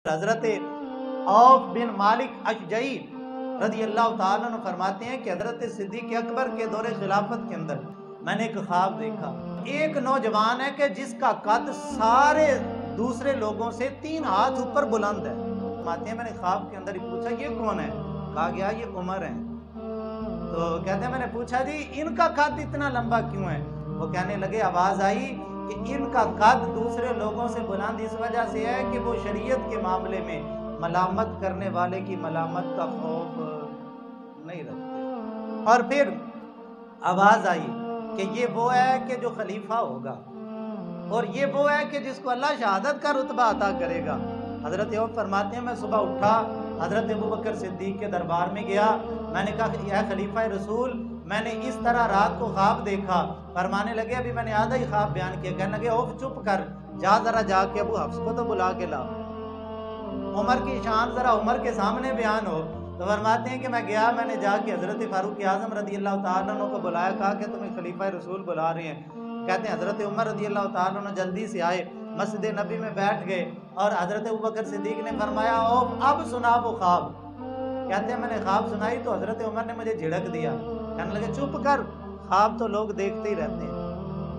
حضرت عوف بن مالک اشجعی رضی اللہ تعالیٰ عنہ فرماتے ہیں کہ حضرت صدیق اکبر کے دور خلافت کے اندر میں نے ایک خواب دیکھا. ایک نوجوان ہے کہ جس کا قد سارے دوسرے لوگوں سے 3 ہاتھ اوپر بلند ہے. فرماتے ہیں میں نے خواب کے اندر ہی پوچھا یہ کون ہے؟ کہا گیا یہ عمر ہیں. تو کہتے ہیں میں نے پوچھا جی ان کا قد اتنا لمبا کیوں ہے؟ وہ کہنے لگے آواز آئی کہ ان کا قد دوسرے لوگوں سے بلند اس وجہ سے ہے کہ وہ شریعت کے معاملے میں ملامت کرنے والے کی ملامت کا خوف نہیں رکھتے. اور پھر آواز آئی کہ یہ وہ ہے کہ جو خلیفہ ہوگا اور یہ وہ ہے کہ جس کو اللہ شہادت کا رتبہ عطا کرے گا. حضرت عوف فرماتے ہیں میں صبح اٹھا, حضرت ابوبکر صدیق کے دربار میں گیا. میں نے کہا اے خلیفہ رسول میں نے اس طرح رات کو خواب دیکھا. فرمانے لگے ابھی میں نے آدھا ہی خواب بیان کیا. کہنے لگے عوف چپ کر, جا ذرا جا کے ابو حفص کو تو بلا کے لا, عمر کی شان ذرا عمر کے سامنے بیان ہو. تو فرماتے ہیں کہ میں گیا, میں نے جا کے حضرت فاروق اعظم رضی اللہ تعالیٰ عنہ کو بلایا. کہا کہ تمہیں خلیفہ رسول بلا رہے ہیں. کہتے ہیں حضرت عمر رضی اللہ تعالیٰ عنہ جلدی سے آئے, مسجد نبی میں بیٹھ گئے اور حضرت ابوبکر صدیق نے فرمایا عوف اب سنا وہ خواب. کہتے ہیں میں نے خواب سنائی تو حضرت عمر نے مجھے جھڑک دیا. کہنے لگے چپ کر, خواب تو لوگ دیکھتے ہی رہتے ہیں.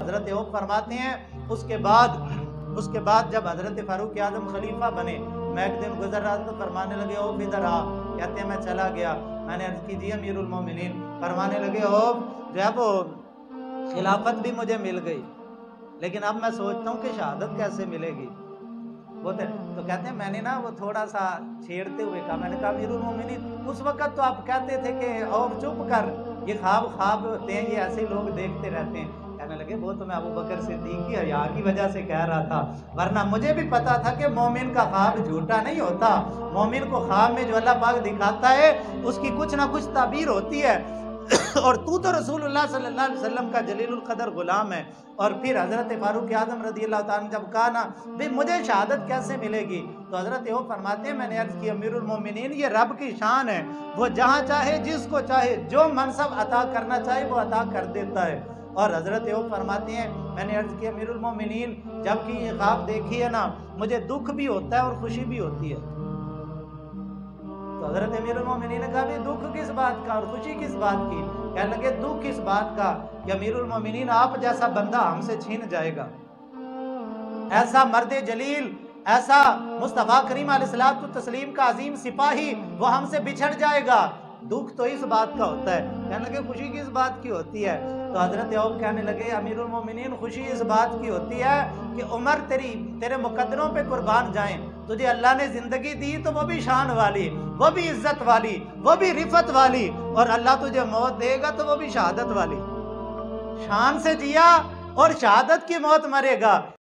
حضرت عوف فرماتے ہیں اس کے بعد جب حضرت فاروق اعظم خلیفہ بنے, میں ایک دن گزر رہا تو فرمانے لگے عوف ادھر آ. کہتے ہیں میں چلا گیا, میں نے عرض کی جی امیر المومنین. فرمانے لگے عوف جو ہے وہ خلافت بھی مجھے مل گئی لیکن اب میں سوچتا ہوں کہ شہادت کیسے ملے گی. وہ تو کہتے ہیں میں نے نا وہ تھوڑا سا چھیڑتے ہوئے کہا, میں نے کہا امیر المومنین اس وقت تو آپ کہتے تھے کہ عوف چپ کر, یہ خواب ہوتے ہیں, یہ ایسے لوگ دیکھتے رہتے ہیں. کہنے لگے وہ تو میں ابوبکر صدیق کی حیا کی وجہ سے کہہ رہا تھا, ورنہ مجھے بھی پتا تھا کہ مومن کا خواب جھوٹا نہیں ہوتا. مومن کو خواب میں جو اللہ پاک دکھاتا ہے اس کی کچھ نہ کچھ تعبیر ہوتی ہے. اور تو رسول اللہ صلی اللہ علیہ وسلم کا جلیل القدر غلام ہے. اور پھر حضرت فاروق اعظم رضی اللہ تعالیٰ نے جب کہا نا بھئی مجھے شہادت کیسے ملے گی, تو حضرت عوف فرماتے ہیں میں نے عرض کی امیر المومنین یہ رب کی شان ہے, وہ جہاں چاہے جس کو چاہے جو منصب عطا کرنا چاہے وہ عطا کر دیتا ہے. اور حضرت عوف فرماتے ہیں میں نے عرض کی امیر المومنین جب کہ یہ خواب دیکھی ہے نا مجھے دکھ بھی ہوتا ہے اور خوشی بھی ہوتی ہے. تو حضرت امیر المومنین نے کہا بھی دکھ کس بات کا اور خوشی کس بات کی؟ کہنے لگے دکھ کس بات کا کہ امیر المومنین آپ جیسا بندہ ہم سے چھین جائے گا, ایسا مرد جلیل, ایسا مصطفیٰ کریم علیہ الصلوۃ والتسلیم کا عظیم سپاہی وہ ہم سے بچھڑ جائے گا. دکھ تو اس بات کا ہوتا ہے. کہنے لگے خوشی کس بات کی ہوتی ہے؟ تو حضرت عوف کہنے لگے امیر المومنین خوشی اس بات کی ہوتی ہے کہ عمر تیرے مقدروں پہ قربان جائیں. تجھے اللہ نے زندگی دی تو وہ بھی شان والی, وہ بھی عزت والی, وہ بھی رفت والی, اور اللہ تجھے موت دے گا تو وہ بھی شہادت والی. شان سے جیا اور شہادت کی موت مرے گا.